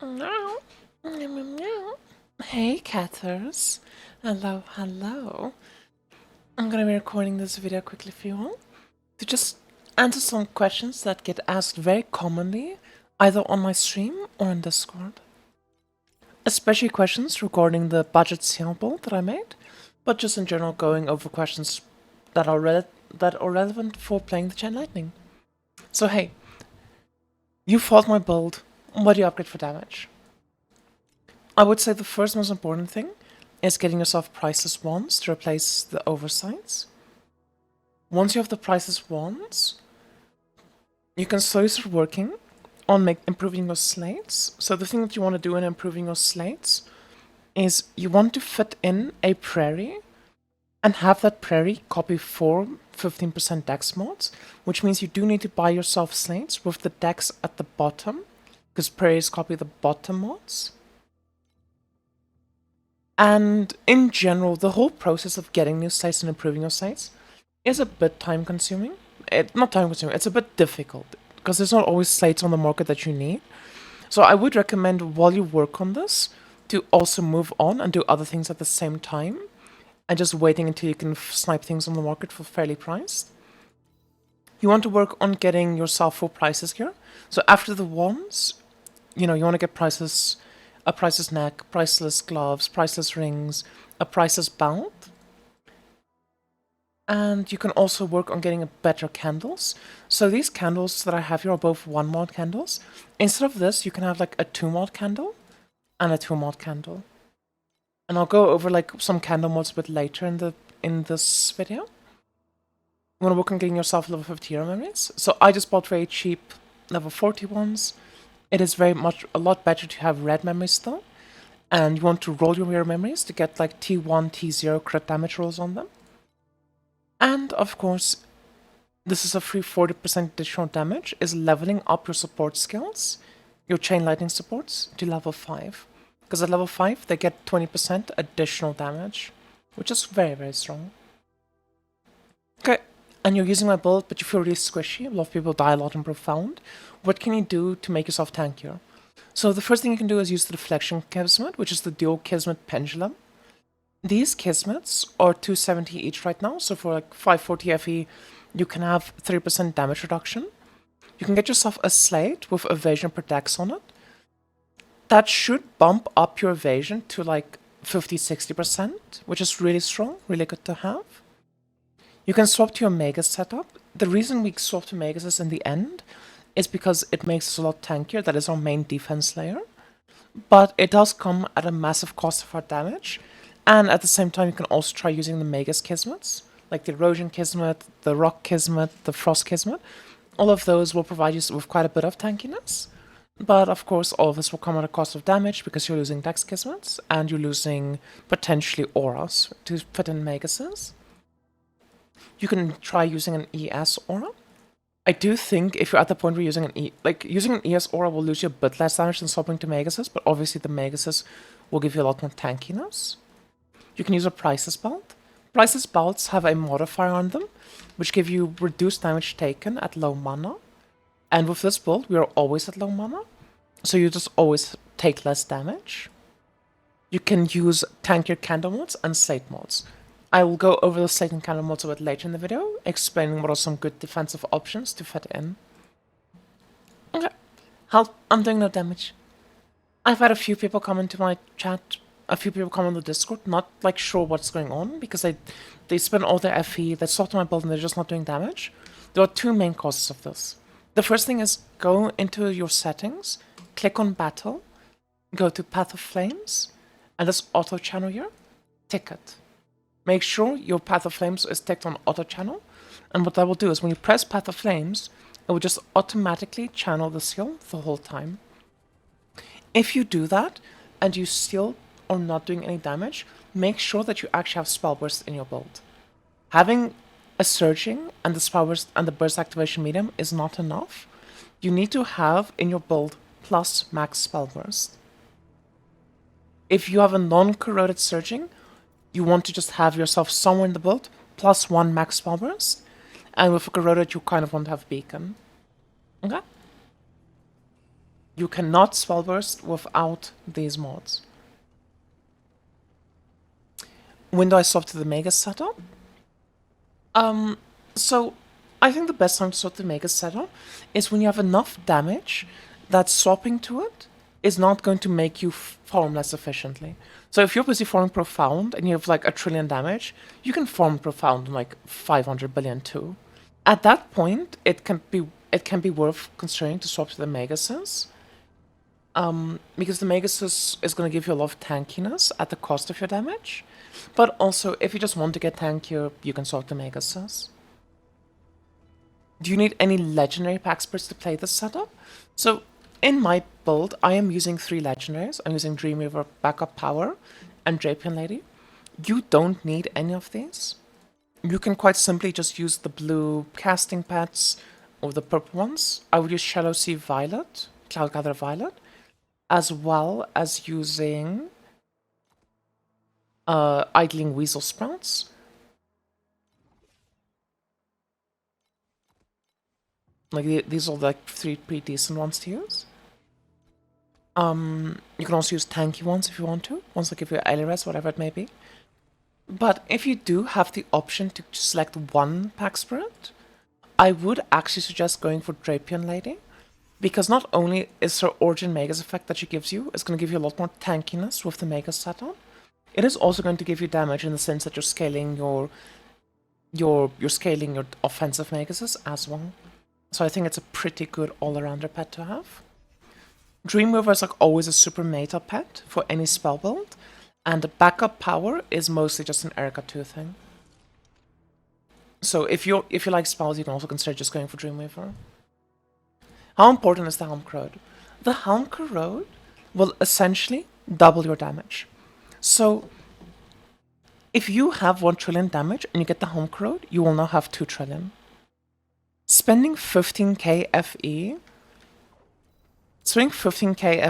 Meow. Meow, meow, meow. Hey, catters. Hello, hello. I'm gonna be recording this video quickly for you all to just answer some questions that get asked very commonly, either on my stream or in Discord. Especially questions regarding the budget sale build that I made, but just in general going over questions that are relevant for playing the Chain Lightning. So hey, you fought my build. What do you upgrade for damage? I would say the first most important thing is getting yourself priceless wands to replace the oversights. Once you have the priceless wands, you can slowly start working on improving your slates. So the thing that you want to do in improving your slates is you want to fit in a prairie and have that prairie copy 4 15% dex mods, which means you do need to buy yourself slates with the dex at the bottom, because prairies copy the bottom mods. And in general, the whole process of getting new slates and improving your slates is a bit time consuming. Not time consuming, it's a bit difficult because there's not always slates on the market that you need. So I would recommend while you work on this to also move on and do other things at the same time and just waiting until you can snipe things on the market for fairly priced. You want to work on getting yourself full prices here. So after the wands, you want to get prices, a priceless neck, priceless gloves, priceless rings, a priceless belt. And you can also work on getting better candles. So these candles that I have here are both 1 mod candles. Instead of this, you can have like a 2 mod candle and a 2 mod candle. And I'll go over like some candle mods a bit later in this video. You want to work on getting yourself level 50 hero memories. So I just bought very cheap level 40 ones. It is very much a lot better to have red memories though. And you want to roll your hero memories to get like T1, T0 crit damage rolls on them. And of course, this is a free 40% additional damage, is leveling up your support skills, your Chain Lightning supports, to level 5. Because at level 5, they get 20% additional damage, which is very, very strong. Okay, and you're using my build, but you feel really squishy. A lot of people die a lot in Profound. What can you do to make yourself tankier? So the first thing you can do is use the Deflection Kismet, which is the dual Kismet Pendulum. These Kismets are 270 each right now, so for like 540 FE, you can have 3% damage reduction. You can get yourself a slate with evasion per dex on it. That should bump up your evasion to like 50-60%, which is really strong, really good to have. You can swap to your Magus setup. The reason we swap to Magus in the end is because it makes us a lot tankier. That is our main defense layer. But it does come at a massive cost of our damage. And at the same time, you can also try using the Magus Kismets, like the Erosion Kismet, the Rock Kismet, the Frost Kismet. All of those will provide you with quite a bit of tankiness. But of course, all of this will come at a cost of damage because you're losing Dex Kismets and you're losing potentially auras to fit in Maguses. You can try using an ES aura. I do think if you're at the point where using using an ES aura will lose you a bit less damage than swapping to Maguses, but obviously the Maguses will give you a lot more tankiness. You can use a Priceless Belt. Priceless Belts have a modifier on them, which give you reduced damage taken at low mana. And with this build, we are always at low mana, so you just always take less damage. You can use tankier candle mods and slate mods. I will go over the slate and candle mods a bit later in the video, explaining what are some good defensive options to fit in. Okay, help, I'm doing no damage. I've had a few people come into my chat, a few people come on the Discord, not like sure what's going on, because they spend all their FE, they swap to my build and they're just not doing damage. There are 2 main causes of this. The first thing is go into your settings, click on battle, go to Path of Flames, and this auto channel here, tick it. Make sure your Path of Flames is ticked on auto channel, and what that will do is when you press Path of Flames, it will just automatically channel the skill the whole time. If you do that, and you still are not doing any damage, make sure that you actually have Spellburst in your build. Having a Surging and the Spellburst and the Burst Activation medium is not enough. You need to have in your build plus max Spellburst. If you have a non-corroded Surging, you want to just have yourself somewhere in the build plus 1 max Spellburst, and with a corroded you kind of want to have Beacon. Okay? You cannot Spellburst without these mods. When do I swap to the Magus setup? So I think the best time to swap the Magus setup is when you have enough damage that swapping to it is not going to make you farm less efficiently. So if you're busy farming Profound and you have like 1 trillion damage, you can farm Profound in like 500 billion too. At that point, it can be worth considering to swap to the Maguses. Because the Magus is going to give you a lot of tankiness at the cost of your damage. But also, if you just want to get tankier, you can swap the Maguses. Do you need any legendary pack spirits to play this setup? So, in my build, I am using 3 legendaries. I'm using Dreamweaver, Backup Power, and Drapion Lady. You don't need any of these. You can quite simply just use the blue casting pets or the purple ones. I would use Shallow Sea Violet, Cloud Gather Violet, as well as using Idling Weasel Sprouts. Like these are like 3 pretty decent ones to use. You can also use tanky ones if you want to, ones that give you Aileres, whatever it may be. But if you do have the option to select one pack spirit, I would actually suggest going for Drapion Lady, because not only is her Origin Magus effect that she gives you is going to give you a lot more tankiness with the Magus setup, it is also going to give you damage in the sense that you're scaling your scaling your offensive Maguses as well. So I think it's a pretty good all-arounder pet to have. Dreamweaver is like always a super meta pet for any spell build, and the backup power is mostly just an Erika 2 thing. So if you like spells, you can also consider just going for Dreamweaver. How important is the Helm Corrode? The Helm Corrode will essentially double your damage. So if you have 1 trillion damage and you get the Helm Corrode, you will now have 2 trillion. Spending 15k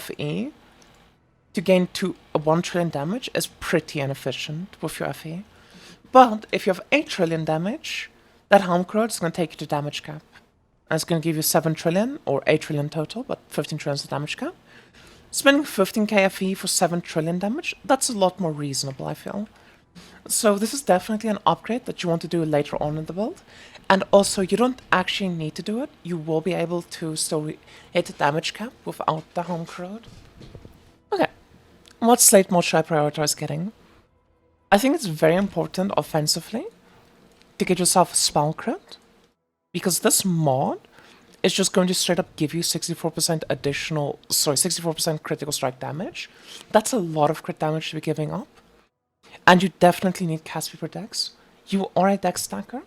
FE to gain 1 trillion damage is pretty inefficient with your FE. But if you have 8 trillion damage, that Helm Corrode is going to take you to damage cap. And it's going to give you 7 trillion, or 8 trillion total, but 15 trillion is the damage cap. Spending 15k FE for 7 trillion damage, that's a lot more reasonable, I feel. So this is definitely an upgrade that you want to do later on in the build. And also, you don't actually need to do it. You will be able to still hit the damage cap without the Helm Corrode. Okay, what slate mod should I prioritize getting? I think it's very important offensively to get yourself a spell crit, because this mod is just going to straight up give you 64% critical strike damage. That's a lot of crit damage to be giving up. And you definitely need cast speed per dex. You are a dex stacker.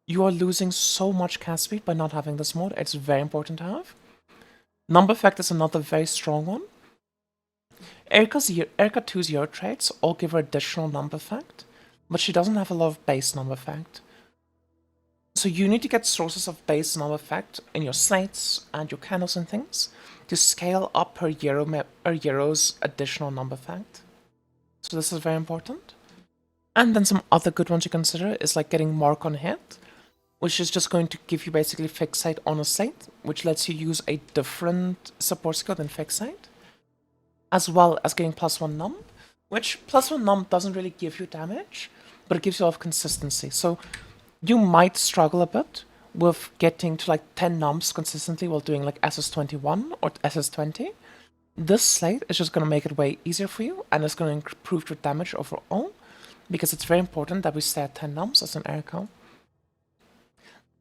You are losing so much cast speed by not having this mod. It's very important to have. Number effect is another very strong one. Erika 2's year traits all give her additional number effect, but she doesn't have a lot of base number effect. So you need to get sources of base number effect in your slates and your candles and things to scale up her Yero's additional number effect. So this is very important. And then some other good ones you consider is like getting Mark on Hit, which is just going to give you basically Fixate on a slate, which lets you use a different support skill than Fixate, as well as getting +1 numb, which +1 numb doesn't really give you damage, but it gives you a lot of consistency. So you might struggle a bit with getting to like 10 numbs consistently while doing like SS21 or SS20. This slate is just going to make it way easier for you, and it's going to improve your damage overall, because it's very important that we stay at 10 numbs as an Erika.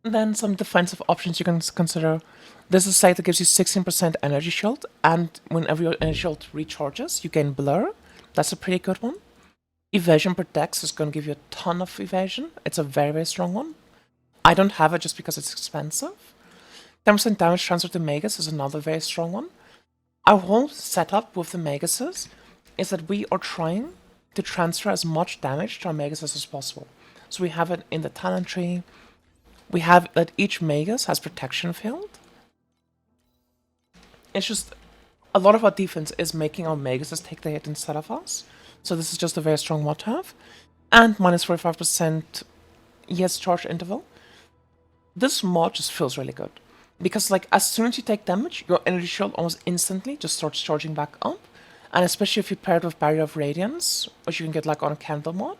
Then some defensive options you can consider. This is a slate that gives you 16% energy shield, and whenever your energy shield recharges, you gain blur. That's a pretty good one. Evasion per dex is going to give you a ton of evasion. It's a very, very strong one. I don't have it just because it's expensive. 10% damage transfer to Magus is another very strong one. Our whole setup with the Maguses is that we are trying to transfer as much damage to our Maguses as possible. So we have it in the talent tree. We have that each Magus has protection field. It's just a lot of our defense is making our Maguses take the hit instead of us. So this is just a very strong mod to have. And minus 45% ES charge interval. This mod just feels really good. Because like as soon as you take damage, your energy shield almost instantly just starts charging back up. And especially if you pair it with Barrier of Radiance, which you can get like on a candle mod,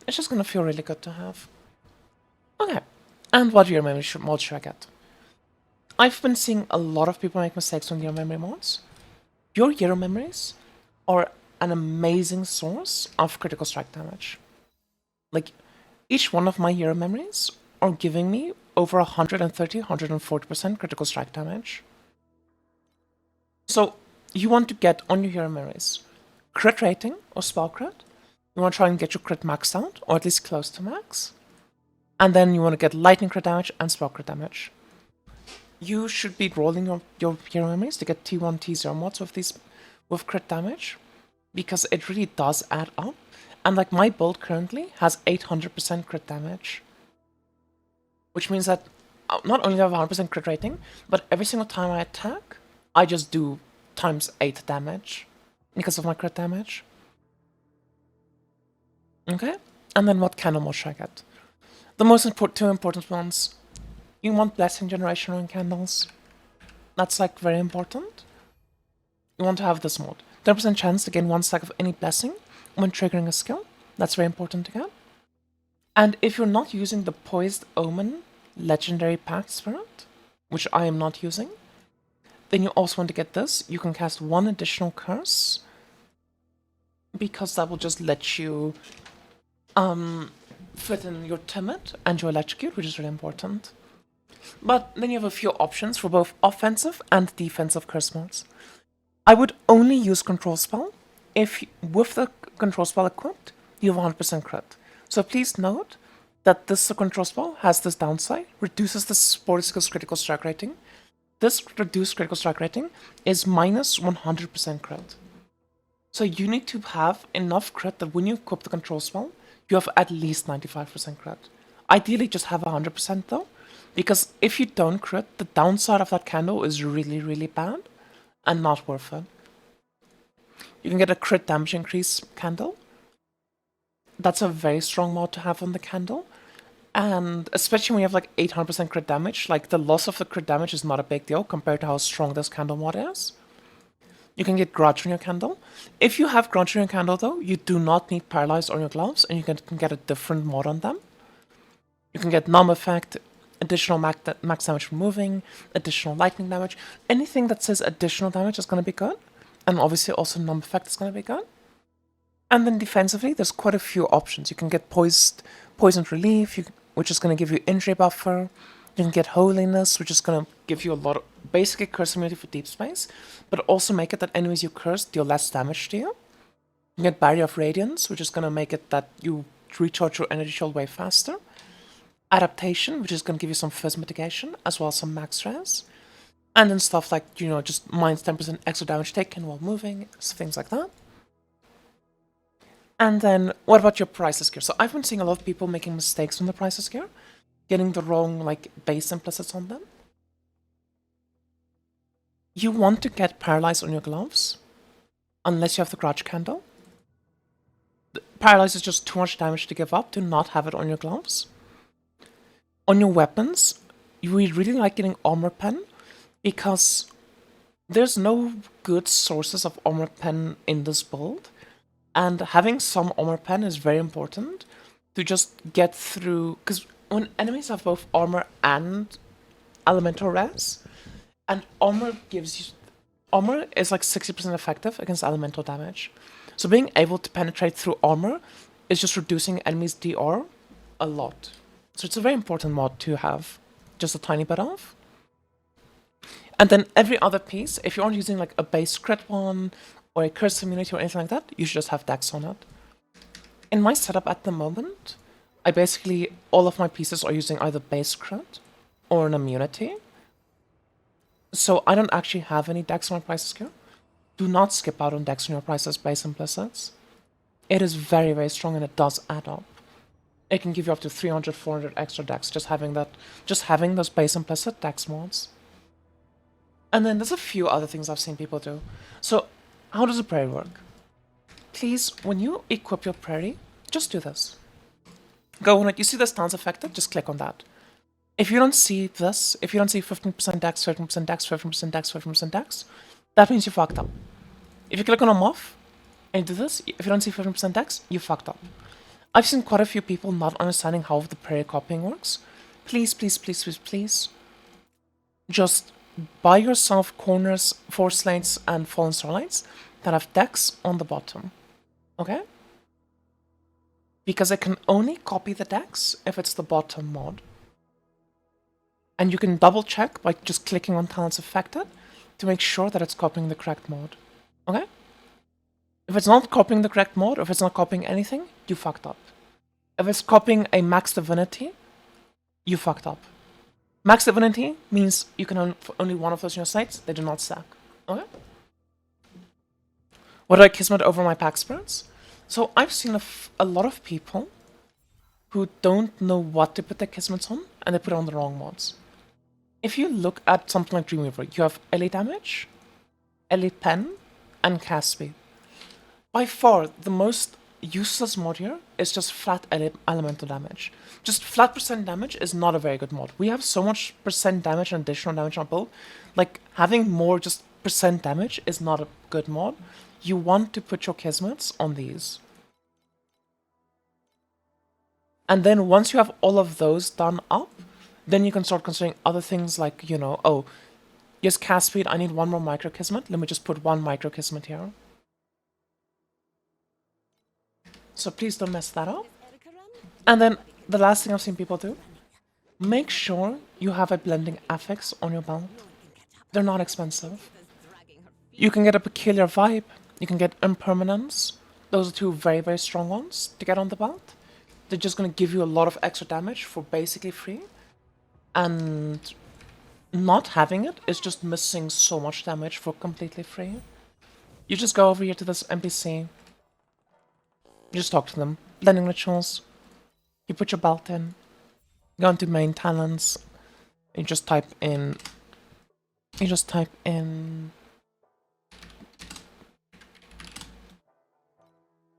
it's just gonna feel really good to have. Okay, and what Hero Memory mod should I get? I've been seeing a lot of people make mistakes on Hero Memory mods. Your Hero Memories are an amazing source of critical strike damage. Like, each one of my Hero Memories are giving me over 130, 140% critical strike damage. So, you want to get on your Hero Memories crit rating or spell crit. You want to try and get your crit maxed out, or at least close to max. And then you want to get lightning crit damage and spell crit damage. You should be rolling your Hero Memories to get T1, T0 mods with crit damage, because it really does add up. And like my build currently has 800% crit damage, which means that not only do I have 100% crit rating, but every single time I attack, I just do times 8 damage because of my crit damage. Okay, and then what candle mod should I get? The most two important ones. You want blessing generation on candles. That's like very important. You want to have this mod. 10% chance to gain 1 stack of any blessing when triggering a skill. That's very important to get. And if you're not using the Poised Omen Legendary Pact Spirit, which I am not using, then you also want to get this. You can cast 1 additional curse, because that will just let you fit in your Timid and your Electrocute, which is really important. But then you have a few options for both offensive and defensive curse mods. I would only use Control Spell if, with the Control Spell equipped, you have 100% crit. So please note that this Control Spell has this downside, reduces the support skill's critical strike rating. This reduced critical strike rating is minus 100% crit. So you need to have enough crit that when you equip the Control Spell, you have at least 95% crit. Ideally just have 100% though, because if you don't crit, the downside of that candle is really, really bad and not worth it. You can get a crit damage increase candle. That's a very strong mod to have on the candle. And especially when you have like 800% crit damage, like the loss of the crit damage is not a big deal compared to how strong this candle mod is. You can get Grudge on your candle. If you have Grudge on your candle though, you do not need Paralyzed on your gloves, and you can get a different mod on them. You can get Numb Effect, additional max damage from moving, additional lightning damage. Anything that says additional damage is going to be good. And obviously also Numb Effect is going to be good. And then defensively, there's quite a few options. You can get Poisoned Relief, which is going to give you injury buffer. You can get Holiness, which is going to give you a lot of basically curse immunity for deep space, but also make it that enemies you curse deal less damage to you. You can get Barrier of Radiance, which is going to make it that you recharge your energy shield way faster. Adaptation, which is going to give you some fizz mitigation, as well as some max res. And then stuff like, you know, just minus 10% extra damage taken while moving, things like that. And then, what about your priceless gear? So I've been seeing a lot of people making mistakes on the priceless gear, getting the wrong, like, base implicits on them. You want to get Paralyzed on your gloves, unless you have the Grudge Candle. Paralyzed is just too much damage to give up to not have it on your gloves. On your weapons, you really like getting Armor Pen, because there's no good sources of Armor Pen in this build, and having some Armor Pen is very important to just get through, because when enemies have both armor and elemental res, and armor gives you... Armor is like 60% effective against elemental damage. So being able to penetrate through armor is just reducing enemies' DR a lot. So it's a very important mod to have just a tiny bit of. And then every other piece, if you aren't using like a base crit one, or a curse immunity or anything like that, you should just have Dex on it. In my setup at the moment, I basically, all of my pieces are using either base crit or an immunity. So I don't actually have any Dex on my prices gear. Do not skip out on Dex on your prices base implicits. It is very, very strong and it does add up. It can give you up to 300, 400 extra Dex just having those base implicit Dex mods. And then there's a few other things I've seen people do. So how does a prairie work? Please, when you equip your prairie, just do this. Go on it. You see the stance affected? Just click on that. If you don't see this, if you don't see 15% dex, 13% dex, 15% dex, 15% dex, that means you fucked up. If you click on a moth and you do this, if you don't see 15% dex, you fucked up. I've seen quite a few people not understanding how the prayer copying works. Please, please, please, please, please, just buy yourself corners, force lanes, and fallen star lanes that have dex on the bottom. Okay? Because it can only copy the dex if it's the bottom mod. And you can double check by just clicking on talents affected to make sure that it's copying the correct mod. Okay? If it's not copying the correct mod, or if it's not copying anything, you fucked up. If it's copying a max divinity, you fucked up. Max divinity means you can own only one of those in your sites, they do not stack. Okay? What do I kismet over my pack spirits? So I've seen a lot of people who don't know what to put their kismets on, and they put it on the wrong mods. If you look at something like Dreamweaver, you have elite damage, elite pen, and cast speed. By far, the most useless mod here is just flat elemental damage. Just flat percent damage is not a very good mod. We have so much percent damage and additional damage on build. Like, having more just percent damage is not a good mod. You want to put your kismets on these. And then once you have all of those done up, then you can start considering other things like, you know, oh, yes, cast speed, I need one more micro kismet. Let me just put one micro kismet here. So please don't mess that up. And then the last thing I've seen people do, make sure you have a blending affix on your belt. They're not expensive. You can get a peculiar vibe. You can get impermanence. Those are two very, very strong ones to get on the belt. They're just going to give you a lot of extra damage for basically free. And not having it is just missing so much damage for completely free. You just go over here to this NPC. You just talk to them. Blending rituals. You put your belt in. Go into main talents. You just type in...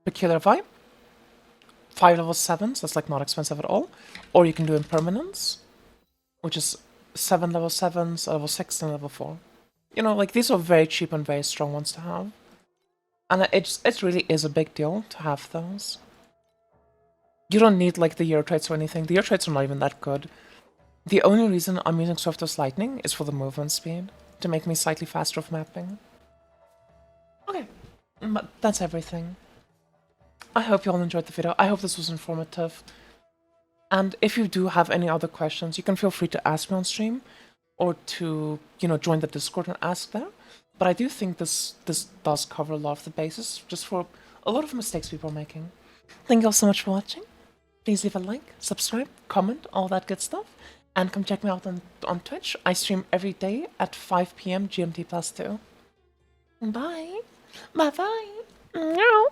Peculiar vibe. 5 level 7s, that's like not expensive at all. Or you can do impermanence, which is 7 level 7s, level 6 and level 4. You know, like these are very cheap and very strong ones to have. And it really is a big deal to have those. You don't need like the Euro traits or anything. The Euro traits are not even that good. The only reason I'm using Swiftest Lightning is for the movement speed, to make me slightly faster with mapping. Okay, but that's everything. I hope you all enjoyed the video. I hope this was informative. And if you do have any other questions, you can feel free to ask me on stream, or to, you know, join the Discord and ask there. But I do think this does cover a lot of the bases, just for a lot of mistakes people are making. Thank you all so much for watching. Please leave a like, subscribe, comment, all that good stuff. And come check me out on Twitch. I stream every day at 5 PM GMT plus 2. Bye. Bye-bye. Meow.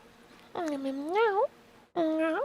Meow. Meow.